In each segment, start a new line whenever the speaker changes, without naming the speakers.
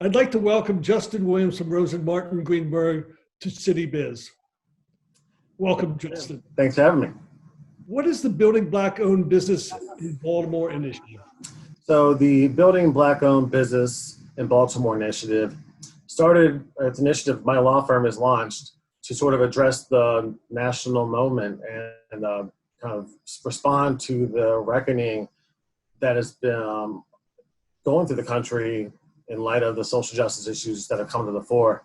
I'd like to welcome Justin Williams from Rosenberg and Greenberg to Citybiz. Welcome, Justin.
Thanks for having me.
What is the Building Black-Owned Business in Baltimore initiative?
So the Building Black-Owned Business in Baltimore initiative started, its initiative my law firm has launched to sort of address the national moment and kind of respond to the reckoning that has been going through the country in light of the social justice issues that have come to the fore.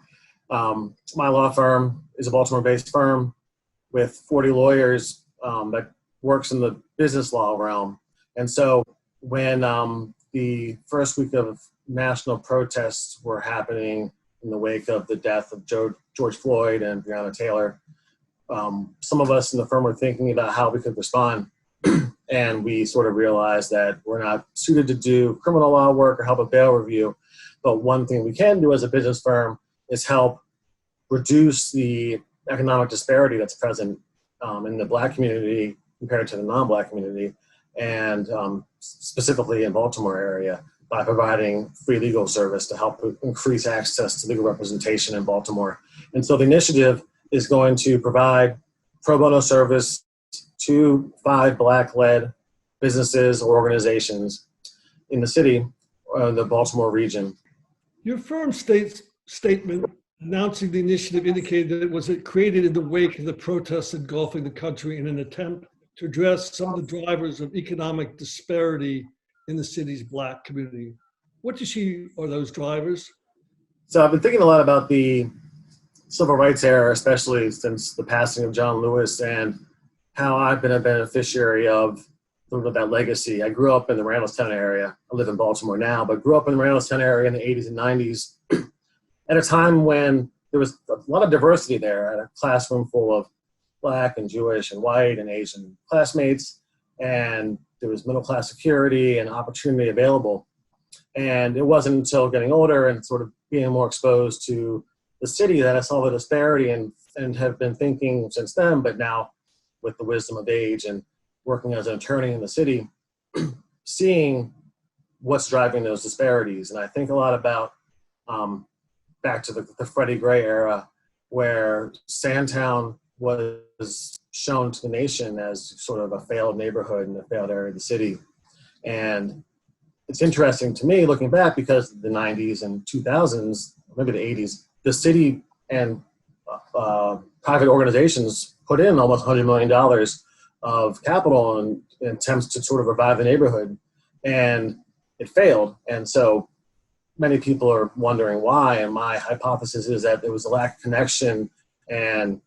My law firm is a Baltimore-based firm with 40 lawyers that works in the business law realm. And so when the first week of national protests were happening in the wake of the death of George Floyd and Breonna Taylor, some of us in the firm were thinking about how we could respond. And we sort of realized that we're not suited to do criminal law work or help a bail review. But one thing we can do as a business firm is help reduce the economic disparity that's present in the Black community compared to the non-Black community, and specifically in Baltimore area, by providing free legal service to help increase access to legal representation in Baltimore. And so the initiative is going to provide pro bono service to 5 Black-led businesses or organizations in the city, the Baltimore region.
Your firm's statement announcing the initiative indicated that it was created in the wake of the protests engulfing the country in an attempt to address some of the drivers of economic disparity in the city's Black community. What do you see are those drivers?
So I've been thinking a lot about the civil rights era, especially since the passing of John Lewis, and how I've been a beneficiary of that legacy. I grew up in the Randallstown area. I live in Baltimore now, but grew up in the Randallstown area in the 80s and 90s at a time when there was a lot of diversity there. I had a classroom full of Black and Jewish and white and Asian classmates, and there was middle-class security and opportunity available. And it wasn't until getting older and sort of being more exposed to the city that I saw the disparity and have been thinking since then, but now with the wisdom of age and working as an attorney in the city, seeing what's driving those disparities. And I think a lot about back to the Freddie Gray era, where Sandtown was shown to the nation as sort of a failed neighborhood and a failed area of the city. And it's interesting to me looking back, because the 90s and 2000s, maybe the 80s, the city and private organizations put in almost $100 million of capital in attempts to sort of revive the neighborhood, and it failed. And so many people are wondering why, and my hypothesis is that there was a lack of connection and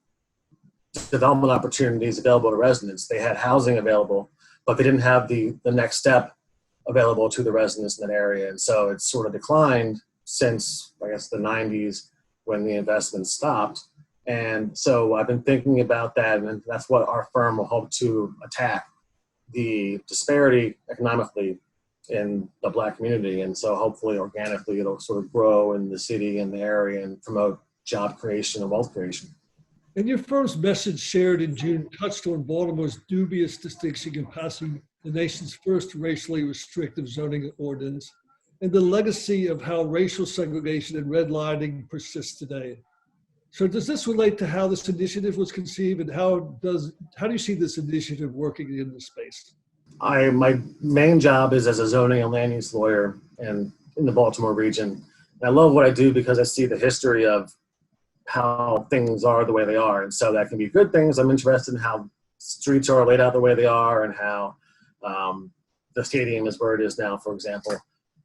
development opportunities available to residents. They had housing available, but they didn't have the next step available to the residents in that area. And so it's sort of declined since, I guess, the 90s when the investment stopped. And so I've been thinking about that, and that's what our firm will hope to attack, the disparity economically in the Black community. And so hopefully organically it'll sort of grow in the city and the area and promote job creation and wealth creation.
And your firm's message shared in June touched on Baltimore's dubious distinction in passing the nation's first racially restrictive zoning ordinance and the legacy of how racial segregation and redlining persists today. So does this relate to how this initiative was conceived, and how do you see this initiative working in the space?
My main job is as a zoning and land use lawyer in the Baltimore region. And I love what I do because I see the history of how things are the way they are. And so that can be good things. I'm interested in how streets are laid out the way they are, and how the stadium is where it is now, for example.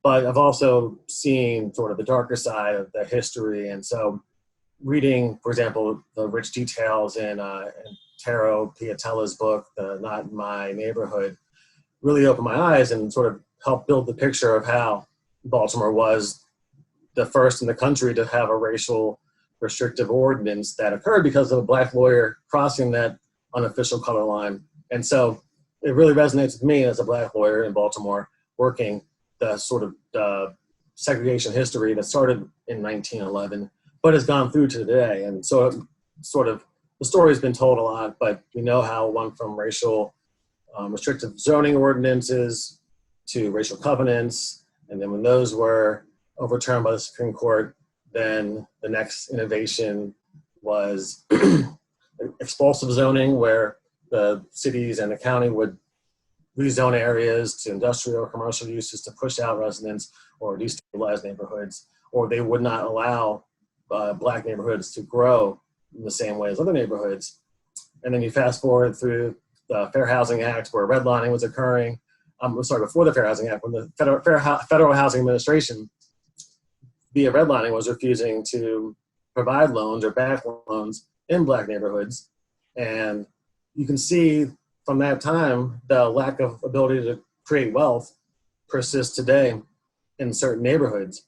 But I've also seen sort of the darker side of the history. And so reading, for example, the rich details in Taro Piatella's book, Not in My Neighborhood, really opened my eyes and sort of helped build the picture of how Baltimore was the first in the country to have a racial restrictive ordinance that occurred because of a Black lawyer crossing that unofficial color line. And so it really resonates with me as a Black lawyer in Baltimore, working the sort of segregation history that started in 1911, but has gone through to today. And so sort of the story has been told a lot, but we know how it went from racial restrictive zoning ordinances to racial covenants. And then when those were overturned by the Supreme Court. Then the next innovation was expulsive zoning, where the cities and the county would rezone areas to industrial or commercial uses to push out residents or destabilize neighborhoods, or they would not allow Black neighborhoods to grow in the same way as other neighborhoods. And then you fast forward through the Fair Housing Act, where redlining was occurring. Before the Fair Housing Act, when the Federal Housing Administration, via redlining, was refusing to provide loans or back loans in Black neighborhoods. And you can see from that time, the lack of ability to create wealth persists today in certain neighborhoods.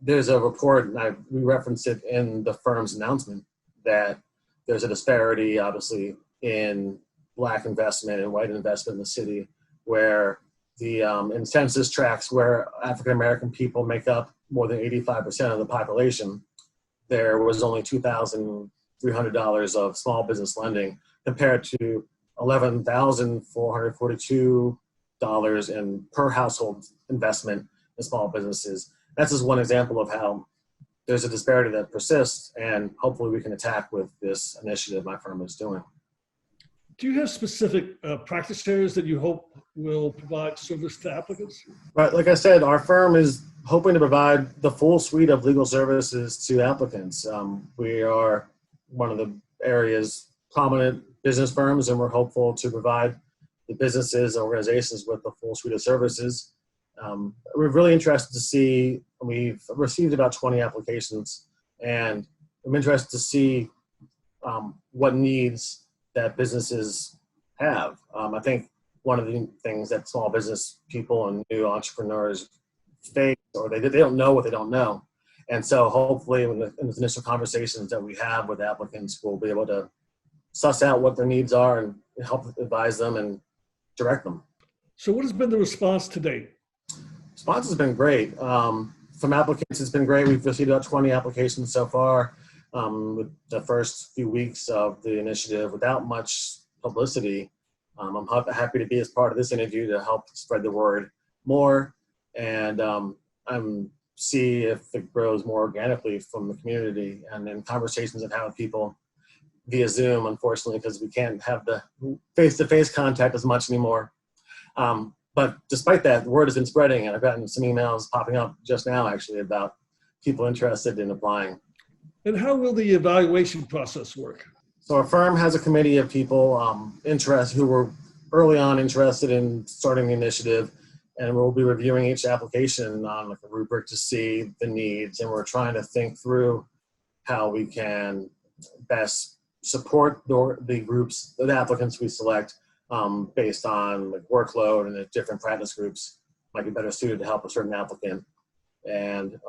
There's a report, and we referenced it in the firm's announcement, that there's a disparity, obviously, in Black investment and white investment in the city, where the in census tracts where African-American people make up more than 85% of the population, there was only $2,300 of small business lending compared to $11,442 in per household investment in small businesses. That's just one example of how there's a disparity that persists, and hopefully we can attack with this initiative my firm is doing.
Do you have specific practice areas that you hope will provide service to applicants?
Right, like I said, our firm is hoping to provide the full suite of legal services to applicants. We are one of the area's prominent business firms, and we're hopeful to provide the businesses and organizations with the full suite of services. We're really interested to see, we've received about 20 applications, and I'm interested to see what needs that businesses have. I think one of the things that small business people and new entrepreneurs face, or they don't know what they don't know. And so hopefully in the initial conversations that we have with applicants, we'll be able to suss out what their needs are and help advise them and direct them.
So what has been the response to date?
Response has been great. From applicants, it's been great. We've received about 20 applications so far. With the first few weeks of the initiative without much publicity. I'm happy to be as part of this interview to help spread the word more, and see if it grows more organically from the community, and in conversations I've had with people via Zoom, unfortunately, because we can't have the face-to-face contact as much anymore. But despite that, the word has been spreading, and I've gotten some emails popping up just now actually about people interested in applying.
And how will the evaluation process work?
So our firm has a committee of people who were early on interested in starting the initiative, and we'll be reviewing each application on like a rubric to see the needs, and we're trying to think through how we can best support the groups, the applicants we select based on like workload, and the different practice groups might be better suited to help a certain applicant, and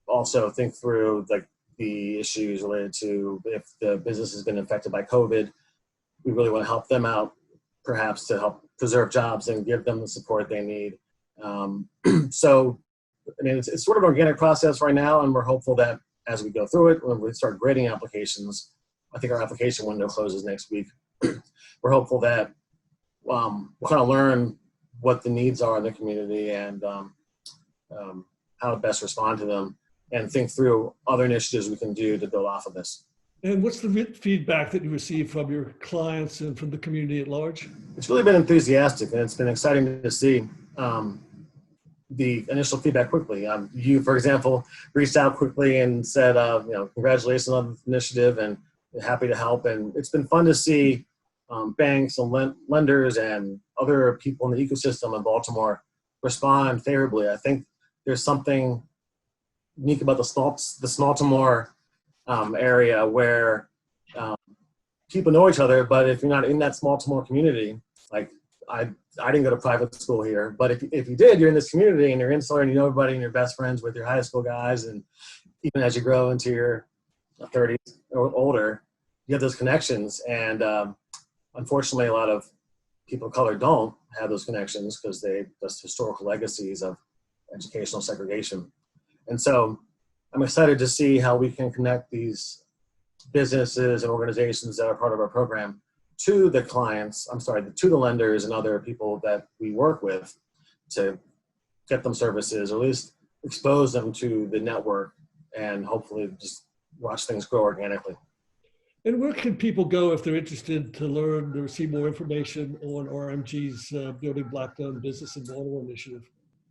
also think through like the issues related to if the business has been affected by COVID. We really want to help them out, perhaps to help preserve jobs and give them the support they need. So, I mean, it's sort of an organic process right now, and we're hopeful that as we go through it, when we start grading applications, I think our application window closes next week. We're hopeful that we'll kind of learn what the needs are in the community and how to best respond to them, and think through other initiatives we can do to build off of this.
And what's the feedback that you receive from your clients and from the community at large?
It's really been enthusiastic, and it's been exciting to see the initial feedback quickly. You, for example, reached out quickly and said, congratulations on the initiative and happy to help. And it's been fun to see banks and lenders and other people in the ecosystem in Baltimore respond favorably. I think there's something unique about the Baltimore area where people know each other, but if you're not in that Baltimore community, like I didn't go to private school here, but if you did, you're in this community and you're insular and you know everybody and you're best friends with your high school guys, and even as you grow into your 30s or older, you have those connections. And unfortunately, a lot of people of color don't have those connections because they just historical legacies of educational segregation. And so I'm excited to see how we can connect these businesses and organizations that are part of our program to the clients, to the lenders and other people that we work with to get them services, or at least expose them to the network and hopefully just watch things grow organically.
And where can people go if they're interested to learn or see more information on RMG's Building Black-Owned Business in Baltimore initiative?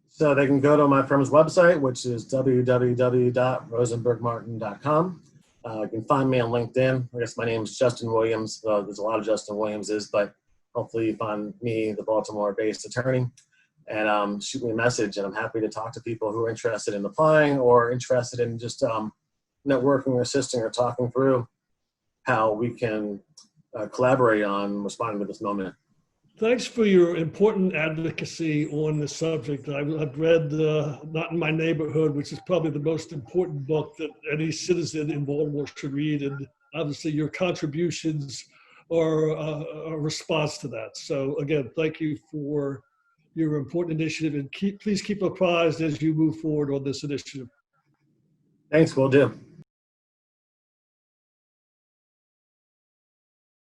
So they can go to my firm's website, which is www.rosenbergmartin.com. You can find me on LinkedIn. I guess my name is Justin Williams. There's a lot of Justin Williamses, but hopefully you find me, the Baltimore-based attorney, and shoot me a message. And I'm happy to talk to people who are interested in applying or interested in just networking or assisting or talking through how we can collaborate on responding to this moment.
Thanks for your important advocacy on the subject. I've read Not in My Neighborhood, which is probably the most important book that any citizen in Baltimore should read. And obviously your contributions are a response to that. So again, thank you for your important initiative, and please keep apprised as you move forward on this initiative.
Thanks, will do.